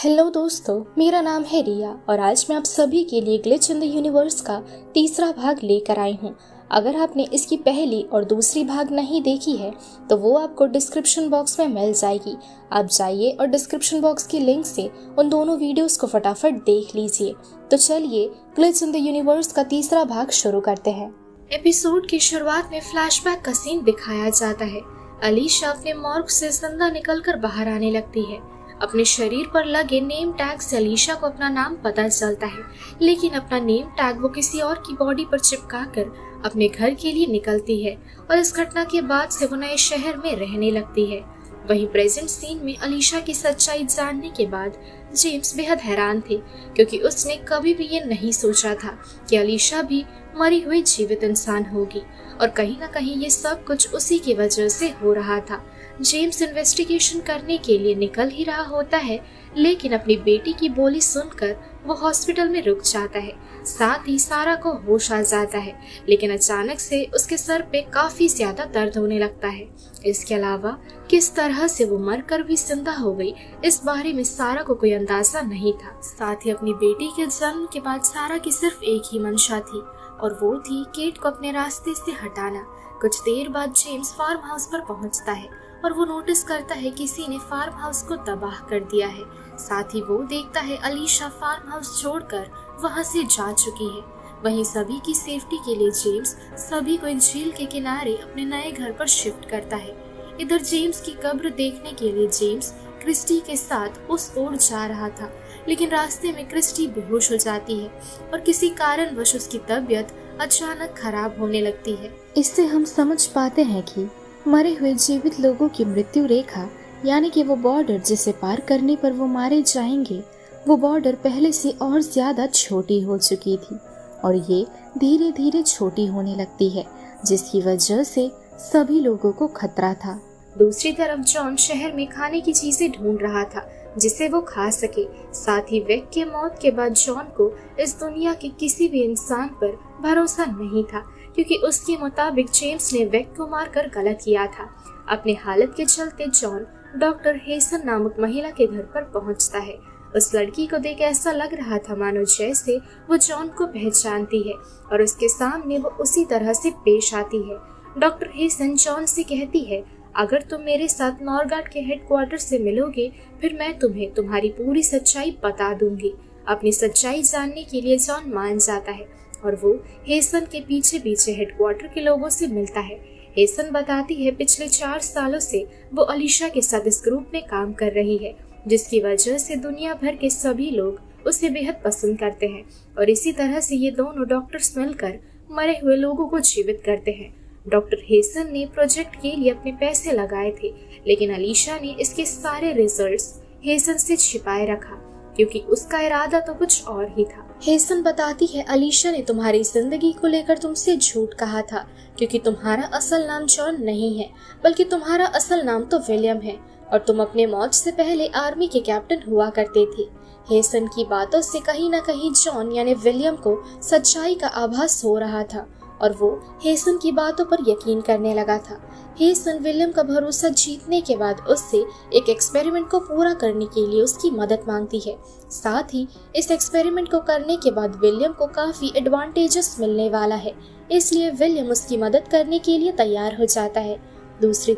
Hello दोस्तों, मेरा नाम है रिया और आज मैं आप सभी के लिए ग्लिच इन द यूनिवर्स का तीसरा भाग लेकर आई हूँ। अगर आपने इसकी पहली और दूसरी भाग नहीं देखी है तो वो आपको डिस्क्रिप्शन बॉक्स में मिल जाएगी। आप जाइए और डिस्क्रिप्शन बॉक्स की लिंक से उन दोनों वीडियोस को फटाफट देख लीजिए। तो चलिए ग्लिच इन द यूनिवर्स का तीसरा भाग शुरू करते हैं। एपिसोड की शुरुआत में फ्लैशबैक का सीन दिखाया जाता है। अलीशा अपने मॉर्ग से जिंदा निकलकर बाहर आने लगती है। अपने शरीर पर लगे नेम टैग से अलीशा को अपना नाम पता चलता है, लेकिन अपना नेम टैग वो किसी और की बॉडी पर चिपका कर अपने घर के लिए निकलती है और इस घटना के बाद से वो नए शहर में रहने लगती है। वहीं प्रेजेंट सीन में अलीशा की सच्चाई जानने के बाद जेम्स बेहद हैरान थे, क्योंकि उसने कभी भी ये नहीं सोचा था कि अलीशा भी मरी हुई जीवित इंसान होगी और कहीं ना कहीं ये सब कुछ उसी की वजह से हो रहा था। जेम्स इन्वेस्टिगेशन करने के लिए निकल ही रहा होता है, लेकिन अपनी बेटी की बोली सुनकर वो हॉस्पिटल में रुक जाता है। साथ ही सारा को होश आ जाता है, लेकिन अचानक से उसके सर पे काफी ज्यादा दर्द होने लगता है। इसके अलावा किस तरह से वो मरकर भी जिंदा हो गई, इस बारे में सारा को कोई अंदाजा नहीं था। साथ ही अपनी बेटी के जन्म के बाद सारा की सिर्फ एक ही मंशा थी और वो थी केट को अपने रास्ते से हटाना। कुछ देर बाद जेम्स फार्म हाउस पर पहुंचता है और वो नोटिस करता है किसी ने फार्म हाउस को तबाह कर दिया है। साथ ही वो देखता है अलीशा फार्म हाउस छोड़कर वहां से जा चुकी है। वहीं सभी की सेफ्टी के लिए जेम्स सभी को एक झील के किनारे अपने नए घर पर शिफ्ट करता है। इधर जेम्स की कब्र देखने के लिए जेम्स क्रिस्टी के साथ उस ओर जा रहा था, लेकिन रास्ते में क्रिस्टी बेहोश हो जाती है और किसी कारणवश उसकी तबीयत अचानक खराब होने लगती है। इससे हम समझ पाते हैं कि मरे हुए जीवित लोगों की मृत्यु रेखा, यानी कि वो बॉर्डर जिसे पार करने पर वो मारे जाएंगे, वो बॉर्डर पहले से और ज्यादा छोटी हो चुकी थी और ये धीरे धीरे छोटी होने लगती है, जिसकी वजह से सभी लोगों को खतरा था। दूसरी तरफ जॉन शहर में खाने की चीजें ढूंढ रहा था जिसे वो खा सके। साथ ही वेक के मौत के बाद जॉन को इस दुनिया के किसी भी इंसान पर भरोसा नहीं था, क्योंकि उसके मुताबिक जेम्स ने वेक को मारकर गलत किया था। अपने हालत के चलते जॉन डॉक्टर हेसन नामक महिला के घर पर पहुंचता है। उस लड़की को देख ऐसा लग रहा था मानो जैसे वो जॉन को पहचानती है और उसके सामने वो उसी तरह से पेश आती है। डॉक्टर हेसन जॉन से कहती है, अगर तुम मेरे साथ नॉरगार्ड के हेडक्वार्टर से मिलोगे फिर मैं तुम्हें तुम्हारी पूरी सच्चाई बता दूंगी। अपनी सच्चाई जानने के लिए जॉन मान जाता है और वो हेसन के पीछे पीछे हेडक्वार्टर के लोगों से मिलता है। हेसन बताती है पिछले 4 सालों से वो अलीशा के साथ इस ग्रुप में काम कर रही है, जिसकी वजह से दुनिया भर के सभी लोग उसे बेहद पसंद करते हैं और इसी तरह से ये दोनों डॉक्टर्स मिलकर मरे हुए लोगों को जीवित करते हैं। डॉक्टर हेसन ने प्रोजेक्ट के लिए अपने पैसे लगाए थे, लेकिन अलीशा ने इसके सारे रिजल्ट्स हेसन से छिपाए रखा, क्योंकि उसका इरादा तो कुछ और ही था। हेसन बताती है, अलीशा ने तुम्हारी जिंदगी को लेकर तुमसे झूठ कहा था, क्योंकि तुम्हारा असल नाम जॉन नहीं है, बल्कि तुम्हारा असल नाम तो विलियम है और तुम अपने मौत से पहले आर्मी के कैप्टन हुआ करते थे। हेसन की बातों से कहीं न कहीं जॉन यानी विलियम को सच्चाई का आभास हो रहा था और वो हेसन की बातों पर यकीन करने लगा था। हेसन विलियम का भरोसा जीतने के बाद उससे एक एक्सपेरिमेंट को पूरा करने के लिए उसकी मदद मांगती है। साथ ही इस एक्सपेरिमेंट को करने के बाद विलियम को काफी एडवांटेजेस मिलने वाला है, इसलिए विलियम उसकी मदद करने के लिए तैयार हो जाता है। दूसरी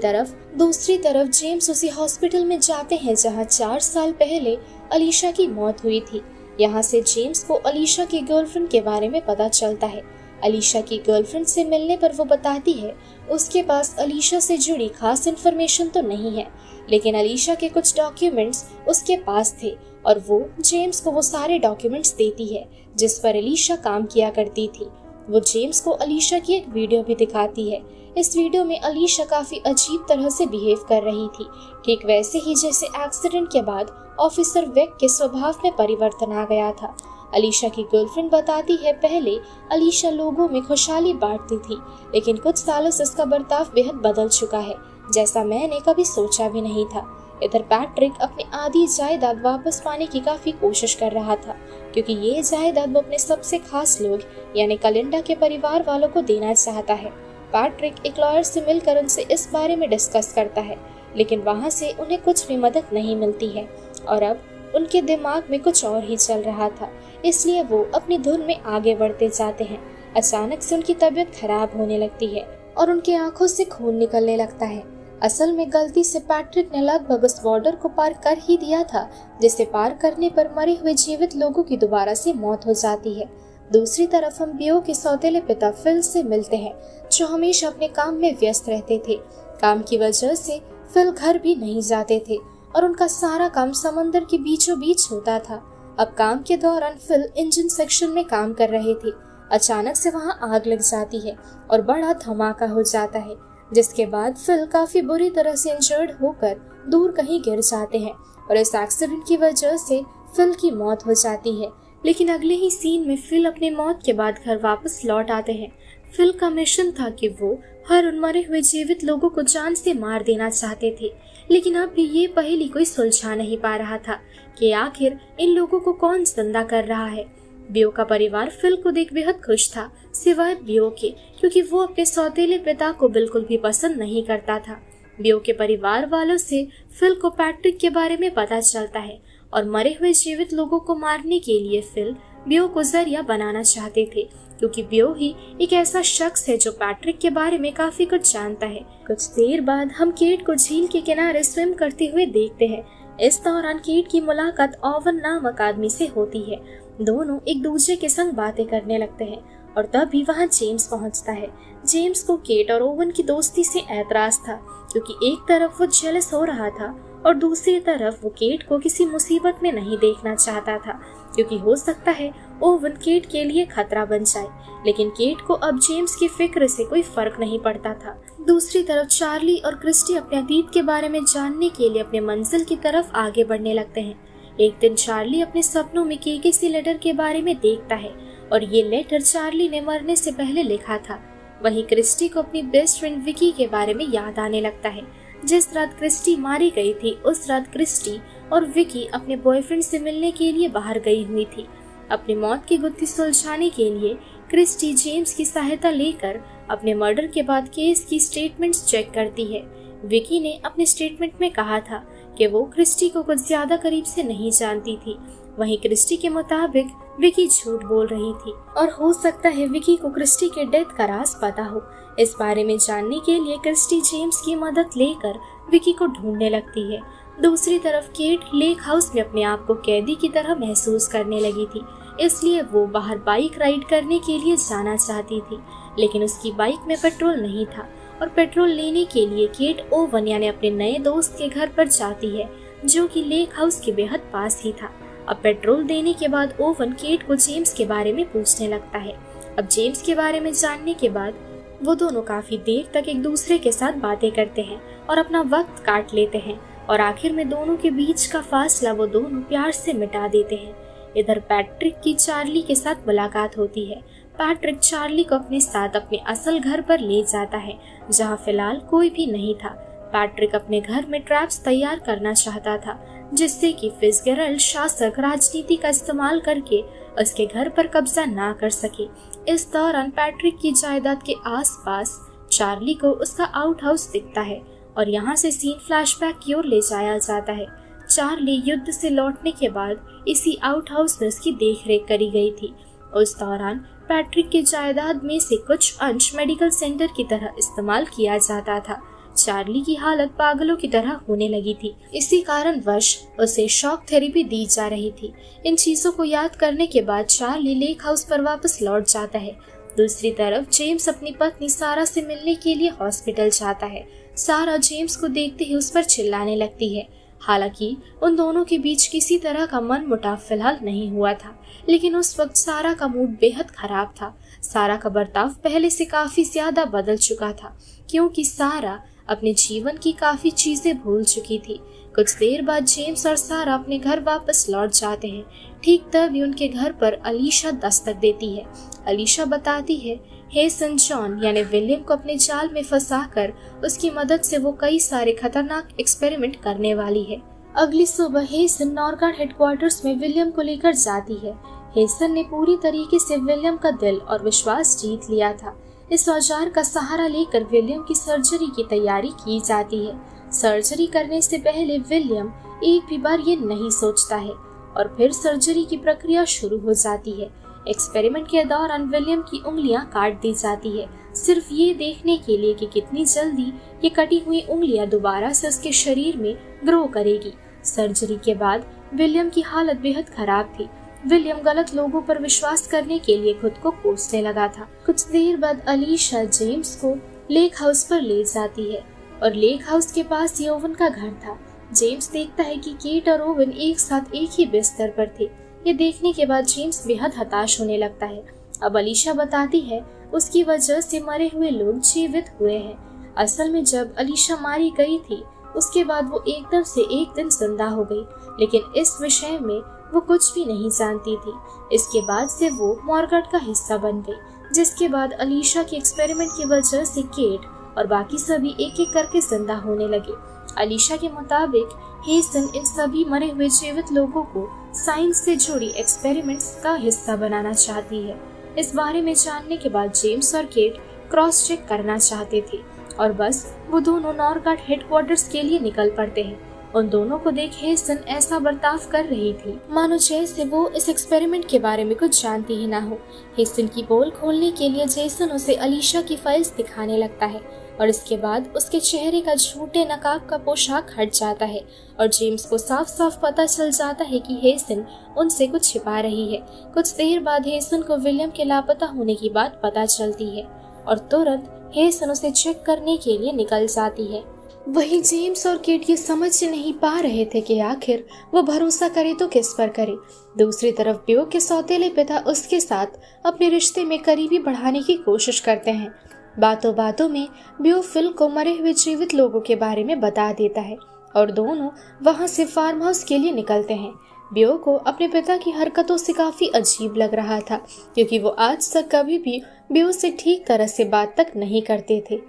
तरफ जेम्स उसी हॉस्पिटल में जाते हैं जहाँ 4 साल पहले अलीशा की मौत हुई थी। यहाँ से जेम्स को अलीशा की गर्लफ्रेंड के बारे में पता चलता है। अलीशा की गर्लफ्रेंड से मिलने पर वो बताती है उसके पास अलीशा से जुड़ी खास इन्फॉर्मेशन तो नहीं है, लेकिन अलीशा के कुछ डॉक्यूमेंट्स उसके पास थे और वो जेम्स को वो सारे डॉक्यूमेंट्स देती है जिस पर अलीशा काम किया करती थी। वो जेम्स को अलीशा की एक वीडियो भी दिखाती है। इस वीडियो में अलीशा काफी अजीब तरह से बिहेव कर रही थी, ठीक वैसे ही जैसे एक्सीडेंट के बाद ऑफिसर वेक के स्वभाव में परिवर्तन आ गया था। अलीशा की गर्लफ्रेंड बताती है, पहले अलीशा लोगों में खुशहाली बांटती थी, लेकिन कुछ सालों से उसका बर्ताव बेहद बदल चुका है, जैसा मैंने कभी सोचा भी नहीं था। इधर पैट्रिक अपनी आधी जायदाद वापस पाने की काफी कोशिश कर रहा था, क्योंकि ये जायदाद वो अपने सबसे खास लोग यानी कलिंडा के परिवार वालों को देना चाहता है। पैट्रिक एक लॉयर से मिलकर उनसे इस बारे में डिस्कस करता है, लेकिन वहाँ से उन्हें कुछ भी मदद नहीं मिलती है और अब उनके दिमाग में कुछ और ही चल रहा था, इसलिए वो अपनी धुन में आगे बढ़ते जाते हैं। अचानक से उनकी तबीयत खराब होने लगती है और उनकी आंखों से खून निकलने लगता है। असल में गलती से पैट्रिक ने लगभग उस बॉर्डर को पार कर ही दिया था, जिसे पार करने पर मरे हुए जीवित लोगों की दोबारा से मौत हो जाती है। दूसरी तरफ हम बियो के सौतेले पिता फिल से मिलते हैं, जो हमेशा अपने काम में व्यस्त रहते थे। काम की वजह से फिल घर भी नहीं जाते थे और उनका सारा काम समंदर के बीचों बीच होता था। अब काम के दौरान फिल इंजन सेक्शन में काम कर रहे थे। अचानक से वहां आग लग जाती है और बड़ा धमाका हो जाता है, जिसके बाद फिल काफी बुरी तरह से इंजर्ड होकर दूर कहीं गिर जाते हैं और इस एक्सीडेंट की वजह से फिल की मौत हो जाती है। लेकिन अगले ही सीन में फिल अपनी मौत के बाद घर वापस लौट आते हैं। फिल का मिशन था कि वो हर उन मरे हुए जीवित लोगों को जान से मार देना चाहते थे, लेकिन अब भी ये पहेली कोई सुलझा नहीं पा रहा था कि आखिर इन लोगों को कौन जिंदा कर रहा है। बियो का परिवार फिल को देख बेहद खुश था, सिवाय बियो के, क्योंकि वो अपने सौतेले पिता को बिल्कुल भी पसंद नहीं करता था। बियो के परिवार वालों से फिल को पैट्रिक के बारे में पता चलता है और मरे हुए जीवित लोगों को मारने के लिए फिल बियो को जरिया बनाना चाहते थे, क्योंकि बियो ही एक ऐसा शख्स है जो पैट्रिक के बारे में काफी कुछ जानता है। कुछ देर बाद हम केट को झील के किनारे स्विम करते हुए देखते हैं। इस दौरान केट की मुलाकात ओवन नामक आदमी से होती है। दोनों एक दूसरे के संग बातें करने लगते हैं और तभी वहाँ जेम्स पहुँचता है। जेम्स को केट और ओवन की दोस्ती से ऐतराज था, क्योंकि एक तरफ वो जेलस हो रहा था और दूसरी तरफ वो केट को किसी मुसीबत में नहीं देखना चाहता था, क्योंकि हो सकता है ओवन केट के लिए खतरा बन जाए। लेकिन केट को अब जेम्स की फिक्र से कोई फर्क नहीं पड़ता था। दूसरी तरफ चार्ली और क्रिस्टी अपने अतीत के बारे में जानने के लिए अपने मंजिल की तरफ आगे बढ़ने लगते हैं। एक दिन चार्ली अपने सपनों में किसी लेटर के बारे में देखता है और ये लेटर चार्ली ने मरने से पहले लिखा था। वहीं क्रिस्टी को अपनी बेस्ट फ्रेंड विकी के बारे में याद आने लगता है। जिस रात क्रिस्टी मारी गई थी, उस रात क्रिस्टी और विकी अपने बॉयफ्रेंड से मिलने के लिए बाहर गई हुई थी। अपनी मौत की गुत्थी सुलझाने के लिए क्रिस्टी जेम्स की सहायता लेकर अपने मर्डर के बाद केस की स्टेटमेंट्स चेक करती है। विकी ने अपने स्टेटमेंट में कहा था कि वो क्रिस्टी को कुछ ज्यादा करीब से नहीं जानती थी। वहीं क्रिस्टी के मुताबिक विकी झूठ बोल रही थी और हो सकता है विकी को क्रिस्टी के डेथ का राज पता हो। इस बारे में जानने के लिए क्रिस्टी जेम्स की मदद लेकर विकी को ढूंढने लगती है। दूसरी तरफ केट लेक हाउस में अपने आप को कैदी की तरह महसूस करने लगी थी, इसलिए वो बाहर बाइक राइड करने के लिए जाना चाहती थी, लेकिन उसकी बाइक में पेट्रोल नहीं था और पेट्रोल लेने के लिए केट ओवन यानी अपने नए दोस्त के घर पर जाती है, जो कि लेक हाउस के बेहद पास ही था। अब पेट्रोल देने के बाद ओवन केट को जेम्स के बारे में पूछने लगता है। अब जेम्स के बारे में जानने के बाद वो दोनों काफी देर तक एक दूसरे के साथ बातें करते हैं और अपना वक्त काट लेते हैं और आखिर में दोनों के बीच का फासला वो दोनों प्यार से मिटा देते हैं। इधर पैट्रिक की चार्ली के साथ मुलाकात होती है। पैट्रिक चार्ली को अपने साथ अपने असल घर पर ले जाता है, जहाँ फिलहाल कोई भी नहीं था। पैट्रिक अपने घर में ट्रैप्स तैयार करना चाहता था, जिससे कि फिट्जगेराल्ड शासक राजनीति का इस्तेमाल करके उसके घर पर कब्जा ना कर सके। इस दौरान पैट्रिक की जायदाद के आसपास चार्ली को उसका आउट हाउस दिखता है और यहाँ से सीन फ्लैशबैक की ओर ले जाया जाता है। चार्ली युद्ध से लौटने के बाद इसी आउट हाउस में उसकी देखरेख करी गई थी। उस दौरान पैट्रिक के जायदाद में से कुछ अंश मेडिकल सेंटर की तरह इस्तेमाल किया जाता था। चार्ली की हालत पागलों की तरह होने लगी थी, इसी कारणवश उसे शॉक थेरेपी दी जा रही थी। इन चीजों को याद करने के बाद चार्ली लेक हाउस पर वापस लौट जाता है। दूसरी तरफ जेम्स अपनी पत्नी सारा से मिलने के लिए हॉस्पिटल जाता है। सारा जेम्स को देखते ही उस पर चिल्लाने लगती है। हालांकि उन दोनों के बीच किसी तरह का मनमुटाव फिलहाल नहीं हुआ था, लेकिन उस वक्त सारा का मूड बेहद खराब था। सारा का बर्ताव पहले से काफी ज्यादा बदल चुका था, क्योंकि सारा अपने जीवन की काफी चीजें भूल चुकी थी। कुछ देर बाद जेम्स और सारा अपने घर वापस लौट जाते हैं। ठीक तभी उनके घर पर अलीशा दस्तक देती है। अलीशा बताती है हेसन जॉन यानी विलियम को अपने जाल में फंसाकर उसकी मदद से वो कई सारे खतरनाक एक्सपेरिमेंट करने वाली है। अगली सुबह हेसन नॉर्गार्ड हेडक्वार्टर्स में विलियम को लेकर जाती है। हेसन ने पूरी तरीके से विलियम का दिल और विश्वास जीत लिया था। इस औजार का सहारा लेकर विलियम की सर्जरी की तैयारी की जाती है। सर्जरी करने से पहले विलियम एक भी बार ये नहीं सोचता है और फिर सर्जरी की प्रक्रिया शुरू हो जाती है। एक्सपेरिमेंट के दौरान विलियम की उंगलियां काट दी जाती है, सिर्फ ये देखने के लिए कि कितनी जल्दी ये कटी हुई उंगलियां दोबारा से उसके शरीर में ग्रो करेगी। सर्जरी के बाद विलियम की हालत बेहद खराब थी। विलियम गलत लोगों पर विश्वास करने के लिए खुद को कोसने लगा था। कुछ देर बाद अलीशा जेम्स को लेक हाउस पर ले जाती है और लेक हाउस के पास ही ओवन का घर था। जेम्स देखता है कि केट और ओवन एक साथ एक ही बिस्तर पर थे। ये देखने के बाद जेम्स बेहद हताश होने लगता है। अब अलीशा बताती है उसकी वजह से मरे हुए लोग जीवित हुए हैं। असल में जब अलीशा मारी गई थी उसके बाद वो एकदम से एक दिन जिंदा हो गई, लेकिन इस विषय में वो कुछ भी नहीं जानती थी। इसके बाद से वो मॉर्गेट का हिस्सा बन गई, जिसके बाद अलीशा के एक्सपेरिमेंट की वजह से केट और बाकी सभी एक एक करके जिंदा होने लगे। अलीशा के मुताबिक हेसन इन सभी मरे हुए जीवित लोगों को साइंस से जुड़ी एक्सपेरिमेंट्स का हिस्सा बनाना चाहती है। इस बारे में जानने के बाद जेम्स और केट क्रॉस चेक करना चाहते थे और बस वो दोनों नॉरगार्ड हेडक्वार्टर्स के लिए निकल पड़ते हैं। उन दोनों को देख हेसन ऐसा बर्ताव कर रही थी मानो जैसे वो इस एक्सपेरिमेंट के बारे में कुछ जानती ही ना हो। हेसन की पोल खोलने के लिए जेसन उसे अलीशा की फाइल्स दिखाने लगता है और इसके बाद उसके चेहरे का झूठे नकाब का पोशाक हट जाता है और जेम्स को साफ साफ पता चल जाता है कि हेसन उनसे कुछ छिपा रही है। कुछ देर बाद हेसन को विलियम के लापता होने की बात पता चलती है और तुरंत हेसन उसे चेक करने के लिए निकल जाती है। वहीं जेम्स और केट ये समझ नहीं पा रहे थे कि आखिर वो भरोसा करे तो किस पर करे। दूसरी तरफ बियो के सौतेले पिता उसके साथ अपने रिश्ते में करीबी बढ़ाने की कोशिश करते हैं। बातों बातों में बियो फिल को मरे हुए जीवित लोगों के बारे में बता देता है और दोनों वहां से फार्म हाउस के लिए निकलते हैं। बियो को अपने पिता की हरकतों से काफी अजीब लग रहा था, क्योंकि वो आज तक कभी भी बियो से ठीक तरह से बात तक नहीं करते थे।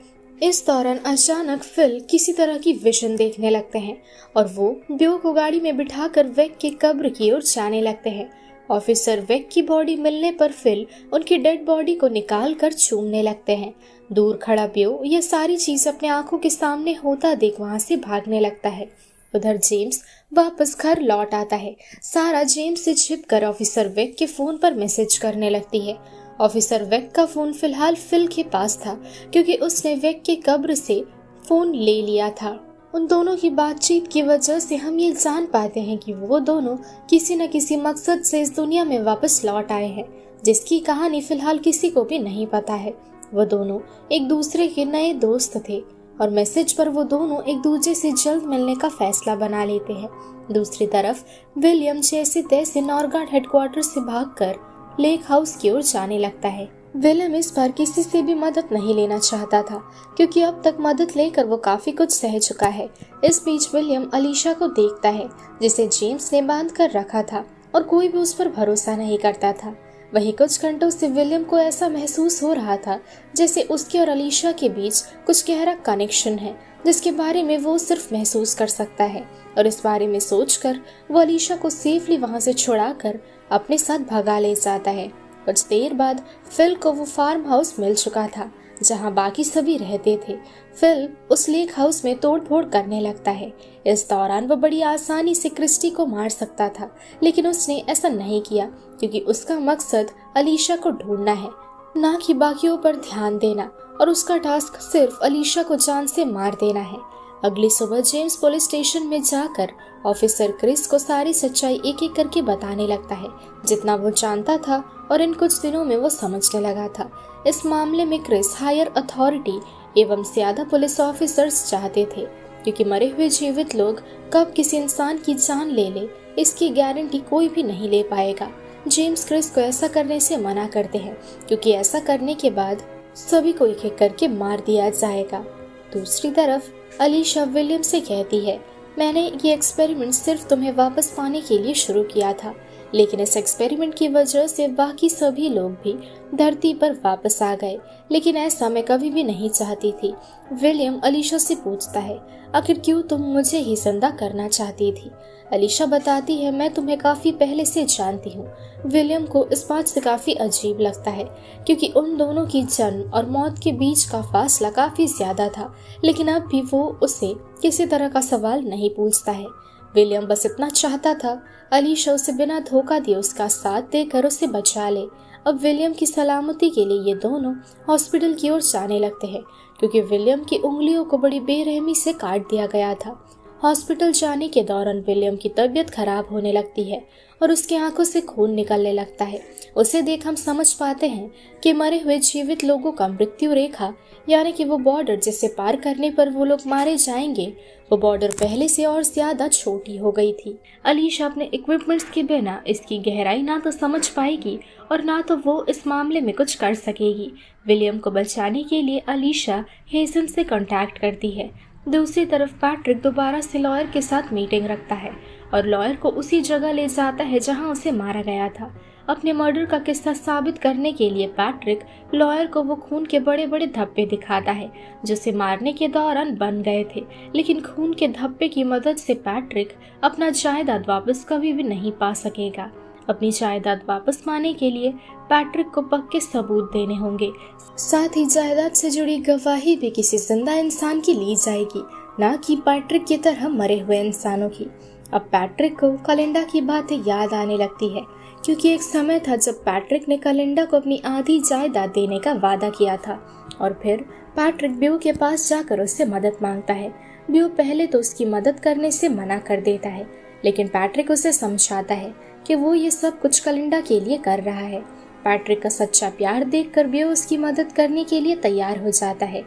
इस दौरान अचानक फिल किसी तरह की विजन देखने लगते हैं और वो बियो को गाड़ी में बिठाकर वेक की कब्र की ओर जाने लगते हैं। ऑफिसर वेक की बॉडी मिलने पर फिल उनकी डेड बॉडी को निकाल कर चूमने लगते हैं। दूर खड़ा बियो ये सारी चीज अपने आंखों के सामने होता देख वहां से भागने लगता है। उधर जेम्स वापस घर लौट आता है। सारा जेम्स से छिपकर ऑफिसर वेक के फोन पर मैसेज करने लगती है। ऑफिसर वेक का फोन फिलहाल फिल के पास था, क्योंकि उसने वेक की कब्र से फोन ले लिया था। उन दोनों की बातचीत की वजह से हम ये जान पाते हैं कि वो दोनों किसी न किसी मकसद से इस दुनिया में वापस लौट आए हैं, जिसकी कहानी फिलहाल किसी को भी नहीं पता है। वो दोनों एक दूसरे के नए दोस्त थे और मैसेज पर वो दोनों एक दूसरे से जल्द मिलने का फैसला बना लेते हैं। दूसरी तरफ विलियम जैसे तैसे नॉरगार्ड हेडक्वार्टर से भागकर लेक हाउस की ओर जाने लगता है। विलियम इस बार किसी से भी मदद नहीं लेना चाहता था, क्योंकि अब तक मदद लेकर वो काफी कुछ सह चुका है। इस बीच विलियम अलीशा को देखता है, जिसे जेम्स ने बांध कर रखा था और कोई भी उस पर भरोसा नहीं करता था। वहीं कुछ घंटों से विलियम को ऐसा महसूस हो रहा था जैसे उसके और अलीशा के बीच कुछ गहरा कनेक्शन है, जिसके बारे में वो सिर्फ महसूस कर सकता है। और इस बारे में सोचकर वो अलीशा को सेफली वहां से छुड़ाकर अपने साथ भगा ले जाता है। कुछ देर बाद फिल को वो फार्म हाउस मिल चुका था जहां बाकी सभी रहते थे। फिल उस लेक हाउस में तोड़फोड़ करने लगता है। इस दौरान वो बड़ी आसानी से क्रिस्टी को मार सकता था, लेकिन उसने ऐसा नहीं किया, क्योंकि उसका मकसद अलीशा को ढूंढना है, ना कि बाकियों पर ध्यान देना, और उसका टास्क सिर्फ अलीशा को जान से मार देना है। अगली सुबह जेम्स पुलिस स्टेशन में जाकर ऑफिसर क्रिस को सारी सच्चाई एक एक करके बताने लगता है, जितना वो जानता था और इन कुछ दिनों में वो समझने लगा था। इस मामले में क्रिस हायर अथॉरिटी एवं ज्यादा पुलिस ऑफिसर्स चाहते थे, क्योंकि मरे हुए जीवित लोग कब किसी इंसान की जान ले ले इसकी गारंटी कोई भी नहीं ले पाएगा। जेम्स क्रिस को ऐसा करने से मना करते हैं, क्योंकि ऐसा करने के बाद सभी को एक एक करके मार दिया जाएगा। दूसरी तरफ अलीशा विलियम से कहती है, मैंने ये एक्सपेरिमेंट सिर्फ तुम्हें वापस पाने के लिए शुरू किया था, लेकिन इस एक्सपेरिमेंट की वजह से बाकी सभी लोग भी धरती पर वापस आ गए, लेकिन ऐसा मैं कभी भी नहीं चाहती थी। विलियम अलीशा से पूछता है, आखिर क्यों तुम मुझे ही जिंदा करना चाहती थी? अलीशा बताती है, मैं तुम्हें काफी पहले से जानती हूँ। विलियम को इस बात से काफी अजीब लगता है, क्योंकि उन दोनों की जन्म और मौत के बीच का फासला काफी ज्यादा था, लेकिन अब भी वो उसे किसी तरह का सवाल नहीं पूछता है। विलियम बस इतना चाहता था अलीशा उसे बिना धोखा दिए उसका साथ देकर उसे बचा ले। अब विलियम की सलामती के लिए ये दोनों हॉस्पिटल की ओर जाने लगते हैं, क्योंकि विलियम की उंगलियों को बड़ी बेरहमी से काट दिया गया था। हॉस्पिटल जाने के दौरान विलियम की तबीयत खराब होने लगती है और उसकी आंखों से खून निकलने लगता है। उसे देख हम समझ पाते हैं कि मरे हुए जीवित लोगों का मृत्यु रेखा, यानी कि वो बॉर्डर जिसे पार करने पर वो लोग मारे जाएंगे, वो बॉर्डर पहले से और ज्यादा छोटी हो गई थी। अलीशा अपने इक्विपमेंट्स के बिना इसकी गहराई ना तो समझ पाएगी और ना तो वो इस मामले में कुछ कर सकेगी। विलियम को बचाने के लिए अलीशा हेसन से कांटेक्ट करती है। दूसरी तरफ पैट्रिक दोबारा से लॉयर के साथ मीटिंग रखता है और लॉयर को उसी जगह ले जाता है जहां उसे मारा गया था। अपने मर्डर का किस्सा साबित करने के लिए पैट्रिक लॉयर को वो खून के बड़े बड़े धब्बे दिखाता है जो उसे मारने के दौरान बन गए थे, लेकिन खून के धब्बे की मदद से पैट्रिक अपना जायदाद वापस कभी भी नहीं पा सकेगा। अपनी जायदाद वापस पाने के लिए पैट्रिक को पक्के सबूत देने होंगे। साथ ही जायदाद से जुड़ी गवाही भी किसी जिंदा इंसान की ली जाएगी, न कि पैट्रिक की तरह मरे हुए इंसानों की। अब पैट्रिक को कलिंडा की बातें याद आने लगती है, क्योंकि एक समय था जब पैट्रिक ने कलिंडा को अपनी आधी जायदाद देने का वादा किया था और फिर पैट्रिक ब्यू के पास जाकर उससे मदद मांगता है। ब्यू पहले तो उसकी मदद करने से मना कर देता है, लेकिन पैट्रिक उसे समझाता है कि वो ये सब कुछ कलिंडा के लिए कर रहा है। पैट्रिक का सच्चा प्यार देखकर ब्यू उसकी मदद करने के लिए तैयार हो जाता है।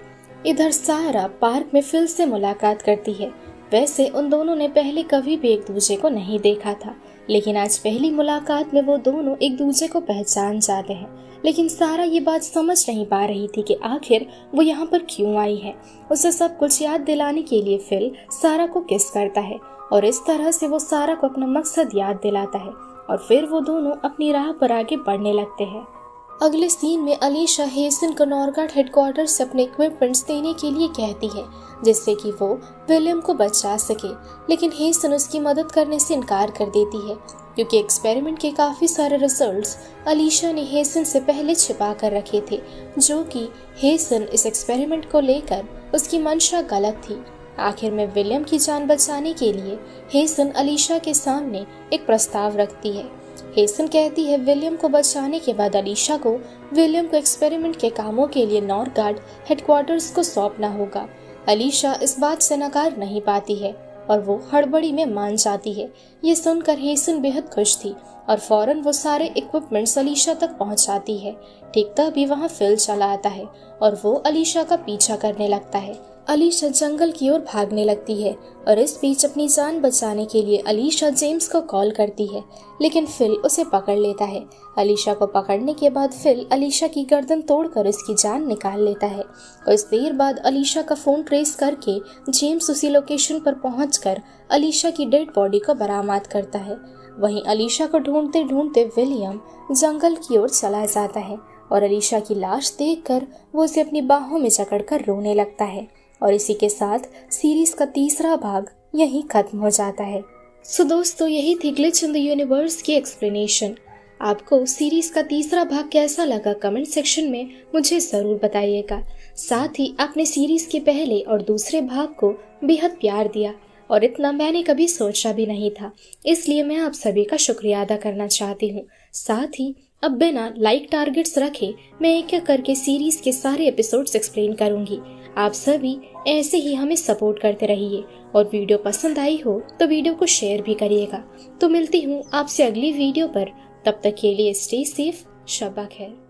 इधर सारा पार्क में फिल से मुलाकात करती है। वैसे उन दोनों ने पहले कभी भी एक दूसरे को नहीं देखा था, लेकिन आज पहली मुलाकात में वो दोनों एक दूसरे को पहचान जाते हैं। लेकिन सारा ये बात समझ नहीं पा रही थी कि आखिर वो यहाँ पर क्यों आई है। उसे सब कुछ याद दिलाने के लिए फिल सारा को किस करता है और इस तरह से वो सारा को अपना मकसद याद दिलाता है और फिर वो दोनों अपनी राह पर आगे बढ़ने लगते हैं। अगले सीन में अलीशा हेसन को नॉरगार्ड हेडक्वार्टर से अपने इक्विपमेंट्स देने के लिए कहती है, जिससे कि वो विलियम को बचा सके, लेकिन हेसन उसकी मदद करने से इनकार कर देती है, क्योंकि एक्सपेरिमेंट के काफ़ी सारे रिजल्ट्स अलीशा ने हेसन से पहले छिपा कर रखे थे, जो कि हेसन इस एक्सपेरिमेंट को लेकर उसकी मंशा गलत थी। आखिर में विलियम की जान बचाने के लिए हेसन अलीशा के सामने एक प्रस्ताव रखती है। हेसन कहती है विलियम को बचाने के बाद अलीशा को विलियम को एक्सपेरिमेंट के कामों के लिए नॉरगार्ड हेडक्वार्टर्स को सौंपना होगा। अलीशा इस बात से नकार नहीं पाती है और वो हड़बड़ी में मान जाती है। ये सुनकर हेसन बेहद खुश थी और फौरन वो सारे इक्विपमेंट्स अलीशा तक पहुंचाती है। ठीक तभी वहाँ फिल चला आता है और वो अलीशा का पीछा करने लगता है। अलीशा जंगल की ओर भागने लगती है और इस बीच अपनी जान बचाने के लिए अलीशा जेम्स को कॉल करती है, लेकिन फिल उसे पकड़ लेता है। अलीशा को पकड़ने के बाद फिल अलीशा की गर्दन तोड़कर उसकी जान निकाल लेता है। कुछ देर बाद अलीशा का फोन ट्रेस करके जेम्स उसी लोकेशन पर पहुंचकर अलीशा की डेड बॉडी को बरामद करता है। वहीं अलीशा को ढूंढते ढूंढते विलियम जंगल की ओर चला जाता है और अलीशा की लाश देखकर वो उसे अपनी बाहों में जकड़कर रोने लगता है। और इसी के साथ सीरीज का तीसरा भाग यहीं खत्म हो जाता है। सो दोस्तों, यही थी ग्लिच इन द यूनिवर्स की एक्सप्लेनेशन। आपको सीरीज का तीसरा भाग कैसा लगा कमेंट सेक्शन में मुझे जरूर बताइएगा। साथ ही आपने सीरीज के पहले और दूसरे भाग को बेहद प्यार दिया और इतना मैंने कभी सोचा भी नहीं था, इसलिए मैं आप सभी का शुक्रिया अदा करना चाहती हूँ। साथ ही अब बिना लाइक टारगेट्स रखे मैं एक एक करके सीरीज के सारे एपिसोड्स एक्सप्लेन करूंगी। आप सभी ऐसे ही हमें सपोर्ट करते रहिए और वीडियो पसंद आई हो तो वीडियो को शेयर भी करिएगा। तो मिलती हूँ आपसे अगली वीडियो पर, तब तक के लिए स्टे सेफ, शब्बा खैर।